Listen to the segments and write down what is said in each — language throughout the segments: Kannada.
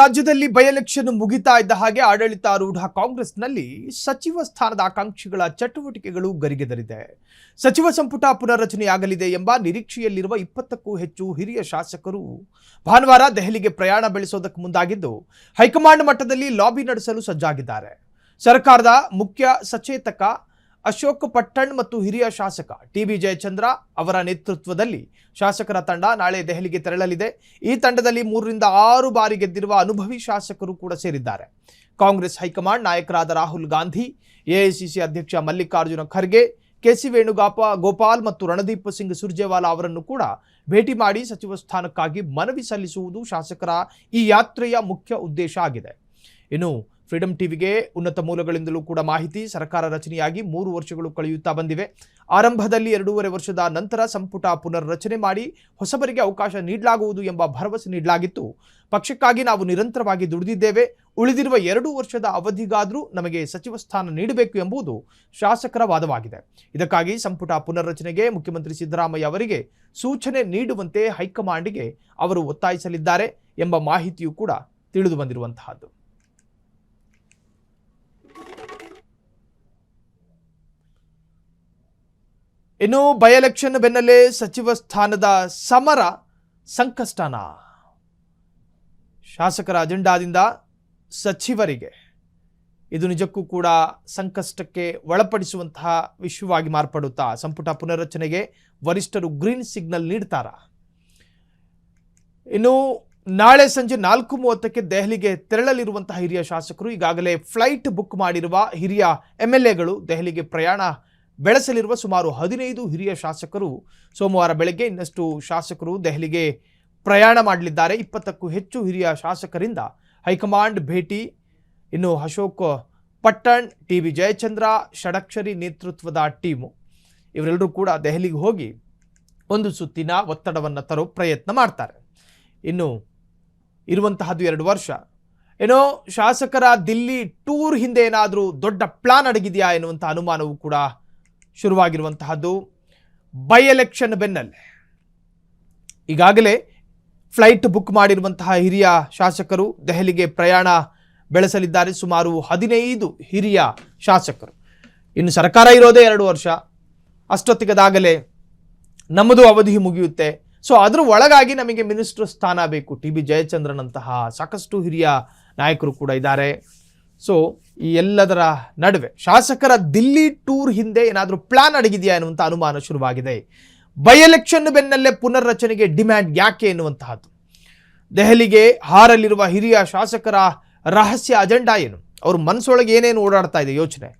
ರಾಜ್ಯದಲ್ಲಿ ಬೈ ಎಲೆಕ್ಷನ್ ಮುಗಿತಾ ಇದ್ದ ಹಾಗೆ ಆಡಳಿತಾರೂಢ ಕಾಂಗ್ರೆಸ್ನಲ್ಲಿ ಸಚಿವ ಸ್ಥಾನದ ಆಕಾಂಕ್ಷಿಗಳ ಚಟುವಟಿಕೆಗಳು ಗರಿಗೆದರಿದೆ. ಸಚಿವ ಸಂಪುಟ ಪುನರ್ರಚನೆಯಾಗಲಿದೆ ಎಂಬ ನಿರೀಕ್ಷೆಯಲ್ಲಿರುವ 20ಕ್ಕೂ ಹೆಚ್ಚು ಹಿರಿಯ ಶಾಸಕರು ಭಾನುವಾರ ದೆಹಲಿಗೆ ಪ್ರಯಾಣ ಬೆಳೆಸೋದಕ್ಕೆ ಮುಂದಾಗಿದ್ದು ಹೈಕಮಾಂಡ್ ಮಟ್ಟದಲ್ಲಿ ಲಾಬಿ ನಡೆಸಲು ಸಜ್ಜಾಗಿದ್ದಾರೆ. ಸರ್ಕಾರದ ಮುಖ್ಯ ಸಚೇತಕ ಅಶೋಕ್ ಪಟ್ಟಣ್ ಮತ್ತು ಹಿರಿಯ ಶಾಸಕ ಟಿ.ಬಿ. ಜಯಚಂದ್ರ ಅವರ ನೇತೃತ್ವದಲ್ಲಿ ಶಾಸಕರ ತಂಡ ನಾಳೆ ದೆಹಲಿಗೆ ತೆರಳಲಿದೆ. ಈ ತಂಡದಲ್ಲಿ 3 ರಿಂದ 6 ಬಾರಿ ಗೆದ್ದಿರುವ ಅನುಭವಿ ಶಾಸಕರು ಕೂಡ ಸೇರಿದ್ದಾರೆ. ಕಾಂಗ್ರೆಸ್ ಹೈಕಮಾಂಡ್ ನಾಯಕರಾದ ರಾಹುಲ್ ಗಾಂಧಿ, ಎಐಸಿಸಿ ಅಧ್ಯಕ್ಷ ಮಲ್ಲಿಕಾರ್ಜುನ ಖರ್ಗೆ, ಕೆಸಿ ವೇಣುಗೋಪಾಲ್ ಮತ್ತು ರಣದೀಪ್ ಸಿಂಗ್ ಸುರ್ಜೇವಾಲಾ ಅವರನ್ನು ಕೂಡ ಭೇಟಿ ಮಾಡಿ ಸಚಿವ ಸ್ಥಾನಕ್ಕಾಗಿ ಮನವಿ ಸಲ್ಲಿಸುವುದು ಶಾಸಕರ ಈ ಯಾತ್ರೆಯ ಮುಖ್ಯ ಉದ್ದೇಶ ಆಗಿದೆ. ಇನ್ನು ಫ್ರೀಡಂ ಟಿವಿಗೆ ಉನ್ನತ ಮೂಲಗಳಿಂದಲೂ ಕೂಡ ಮಾಹಿತಿ. ಸರ್ಕಾರ ರಚನೆಯಾಗಿ 3 ವರ್ಷಗಳು ಕಳೆಯುತ್ತಾ ಬಂದಿವೆ. ಆರಂಭದಲ್ಲಿ 2.5 ವರ್ಷದ ನಂತರ ಸಂಪುಟ ಪುನರ್ರಚನೆ ಮಾಡಿ ಹೊಸಬರಿಗೆ ಅವಕಾಶ ನೀಡಲಾಗುವುದು ಎಂಬ ಭರವಸೆ ನೀಡಲಾಗಿತ್ತು. ಪಕ್ಷಕ್ಕಾಗಿ ನಾವು ನಿರಂತರವಾಗಿ ದುಡಿದಿದ್ದೇವೆ. ಉಳಿದಿರುವ 2 ವರ್ಷದ ಅವಧಿಗಾದರೂ ನಮಗೆ ಸಚಿವ ಸ್ಥಾನ ನೀಡಬೇಕು ಎಂಬುದು ಶಾಸಕರ ವಾದವಾಗಿದೆ. ಇದಕ್ಕಾಗಿ ಸಂಪುಟ ಪುನರ್ರಚನೆಗೆ ಮುಖ್ಯಮಂತ್ರಿ ಸಿದ್ದರಾಮಯ್ಯ ಅವರಿಗೆ ಸೂಚನೆ ನೀಡುವಂತೆ ಹೈಕಮಾಂಡ್ಗೆ ಅವರು ಒತ್ತಾಯಿಸಲಿದ್ದಾರೆ ಎಂಬ ಮಾಹಿತಿಯೂ ಕೂಡ ತಿಳಿದು ಬಂದಿರುವಂತಹದ್ದು. ಇನ್ನು ಬೈ ಎಲೆಕ್ಷನ್ ಬೆನ್ನಲ್ಲೇ ಸಚಿವ ಸ್ಥಾನದ ಸಮರ ಸಂಕಷ್ಟನ. ಶಾಸಕರ ಅಜೆಂಡಾದಿಂದ ಸಚಿವರಿಗೆ ಇದು ನಿಜಕ್ಕೂ ಕೂಡ ಸಂಕಷ್ಟಕ್ಕೆ ಒಳಪಡಿಸುವಂತಹ ವಿಷಯವಾಗಿ ಮಾರ್ಪಡುತ್ತಾ ಸಂಪುಟ ಪುನರ್ರಚನೆಗೆ ವರಿಷ್ಠರು ಗ್ರೀನ್ ಸಿಗ್ನಲ್ ನೀಡ್ತಾರಾ? ಇನ್ನು ನಾಳೆ ಸಂಜೆ 4:30ಕ್ಕೆ ದೆಹಲಿಗೆ ತೆರಳಲಿರುವಂತಹ ಹಿರಿಯ ಶಾಸಕರು ಈಗಾಗಲೇ ಫ್ಲೈಟ್ ಬುಕ್ ಮಾಡಿರುವ ಹಿರಿಯ MLAಗಳು ದೆಹಲಿಗೆ ಪ್ರಯಾಣ ಬೆಳೆಸಲಿರುವ ಸುಮಾರು 15 ಹಿರಿಯ ಶಾಸಕರು ಸೋಮವಾರ ಬೆಳಗ್ಗೆ ಇನ್ನಷ್ಟು ಶಾಸಕರು ದೆಹಲಿಗೆ ಪ್ರಯಾಣ ಮಾಡಲಿದ್ದಾರೆ. 20ಕ್ಕೂ ಹೆಚ್ಚು ಹಿರಿಯ ಶಾಸಕರಿಂದ ಹೈಕಮಾಂಡ್ ಭೇಟಿ. ಇನ್ನು ಅಶೋಕ್ ಪಟ್ಟಣ್, ಟಿ.ಬಿ. ಜಯಚಂದ್ರ, ಷಡಕ್ಷರಿ ನೇತೃತ್ವದ ಟೀಮು ಇವರೆಲ್ಲರೂ ಕೂಡ ದೆಹಲಿಗೆ ಹೋಗಿ ಒಂದು ಸುತ್ತಿನ ಒತ್ತಡವನ್ನು ತರೋ ಪ್ರಯತ್ನ ಮಾಡ್ತಾರೆ. ಇನ್ನು ಇರುವಂತಹದ್ದು 2 ವರ್ಷ. ಏನೋ ಶಾಸಕರ ದಿಲ್ಲಿ ಟೂರ್ ಹಿಂದೆ ಏನಾದರೂ ದೊಡ್ಡ ಪ್ಲಾನ್ ಅಡಗಿದೆಯಾ ಎನ್ನುವಂಥ ಅನುಮಾನವೂ ಕೂಡ ಶುರುವಾಗಿರುವಂತಹದ್ದು. ಬೈ ಎಲೆಕ್ಷನ್ ಬೆನ್ನಲ್ಲೇ ಈಗಾಗಲೇ ಫ್ಲೈಟ್ ಬುಕ್ ಮಾಡಿರುವಂತಹ ಹಿರಿಯ ಶಾಸಕರು ದೆಹಲಿಗೆ ಪ್ರಯಾಣ ಬೆಳೆಸಲಿದ್ದಾರೆ. ಸುಮಾರು 15 ಹಿರಿಯ ಶಾಸಕರು. ಇನ್ನು ಸರ್ಕಾರ ಇರೋದೇ 2 ವರ್ಷ. ಅಷ್ಟೊತ್ತಿಗದಾಗಲೇ ನಮ್ಮದು ಅವಧಿ ಮುಗಿಯುತ್ತೆ. ಸೊ ಅದ್ರ ಒಳಗಾಗಿ ನಮಗೆ ಮಿನಿಸ್ಟರ್ ಸ್ಥಾನ ಬೇಕು. ಟಿ.ಬಿ. ಜಯಚಂದ್ರನಂತಹ ಸಾಕಷ್ಟು ಹಿರಿಯ ನಾಯಕರು ಕೂಡ ಇದ್ದಾರೆ. ಸೊ ಈ ಎಲ್ಲದರ ನಡುವೆ ಶಾಸಕರ ದಿಲ್ಲಿ ಟೂರ್ ಹಿಂದೆ ಏನಾದರೂ ಪ್ಲಾನ್ ಅಡಗಿದೆಯಾ ಎನ್ನುವಂಥ ಅನುಮಾನ ಶುರುವಾಗಿದೆ. ಬೈ ಎಲೆಕ್ಷನ್ ಬೆನ್ನಲ್ಲೇ ಪುನರ್ರಚನೆಗೆ ಡಿಮ್ಯಾಂಡ್ ಯಾಕೆ ಎನ್ನುವಂತಹದ್ದು. ದೆಹಲಿಗೆ ಹಾರಲಿರುವ ಹಿರಿಯ ಶಾಸಕರ ರಹಸ್ಯ ಅಜೆಂಡಾ ಏನು? ಅವರು ಮನಸ್ಸೊಳಗೆ ಏನೇನು ಓಡಾಡ್ತಾ ಇದೆ ಯೋಚನೆ.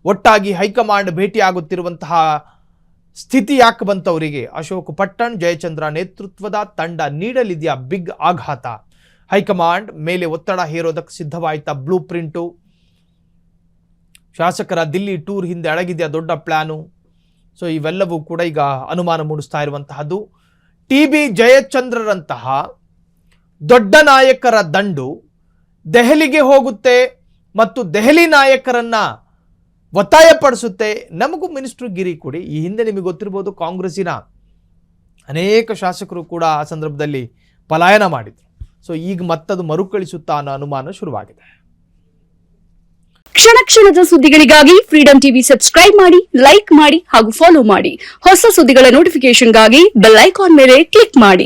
ಒಟ್ಟಾಗಿ ಹೈಕಮಾಂಡ್ ಭೇಟಿಯಾಗುತ್ತಿರುವಂತಹ ಸ್ಥಿತಿ ಯಾಕೆ ಬಂತವರಿಗೆ? ಅಶೋಕ್ ಪಟ್ಟಣ್, ಜಯಚಂದ್ರ ನೇತೃತ್ವದ ತಂಡ ನೀಡಲಿದೆಯಾ ಬಿಗ್ ಆಘಾತ? ಹೈಕಮಾಂಡ್ ಮೇಲೆ ಒತ್ತಡ ಹೇರೋದಕ್ಕೆ ಸಿದ್ಧವಾಯ್ತಾ ಬ್ಲೂ ಪ್ರಿಂಟು? ಶಾಸಕರ ದಿಲ್ಲಿ ಟೂರ್ ಹಿಂದೆ ಅಡಗಿದೆಯಾ ದೊಡ್ಡ ಪ್ಲಾನು? ಸೊ ಇವೆಲ್ಲವೂ ಕೂಡ ಈಗ ಅನುಮಾನ ಮೂಡಿಸ್ತಾ ಇರುವಂತಹದ್ದು. ಟಿ.ಬಿ. ಜಯಚಂದ್ರರಂತಹ ದೊಡ್ಡ ನಾಯಕರ ದಂಡು ದೆಹಲಿಗೆ ಹೋಗುತ್ತೆ ಮತ್ತು ದೆಹಲಿ ನಾಯಕರನ್ನ ಒತ್ತಾಯಪಡಿಸುತ್ತೆ, ನಮಗೂ ಮಿನಿಸ್ಟರ್ ಗಿರಿ ಕೊಡಿ. ಈ ಹಿಂದೆ ನಿಮಗೆ ಗೊತ್ತಿರ್ಬೋದು, ಕಾಂಗ್ರೆಸ್ಸಿನ ಅನೇಕ ಶಾಸಕರು ಕೂಡ ಆ ಸಂದರ್ಭದಲ್ಲಿ ಪಲಾಯನ ಮಾಡಿದರು. ಸೊ ಈಗ ಮತ್ತದು ಮರುಕಳಿಸುತ್ತಾ ಅನ್ನೋ ಅನುಮಾನ ಶುರುವಾಗಿದೆ. ಕ್ಷಣ ಕ್ಷಣದ ಸುದ್ದಿಗಳಿಗಾಗಿ ಫ್ರೀಡಂ ಟಿವಿ ಸಬ್ಸ್ಕ್ರೈಬ್ ಮಾಡಿ, ಲೈಕ್ ಮಾಡಿ ಹಾಗೂ ಫಾಲೋ ಮಾಡಿ. ಹೊಸ ಸುದ್ದಿಗಳ ನೋಟಿಫಿಕೇಶನ್ಗಾಗಿ ಬೆಲ್ ಐಕಾನ್ ಮೇಲೆ ಕ್ಲಿಕ್ ಮಾಡಿ.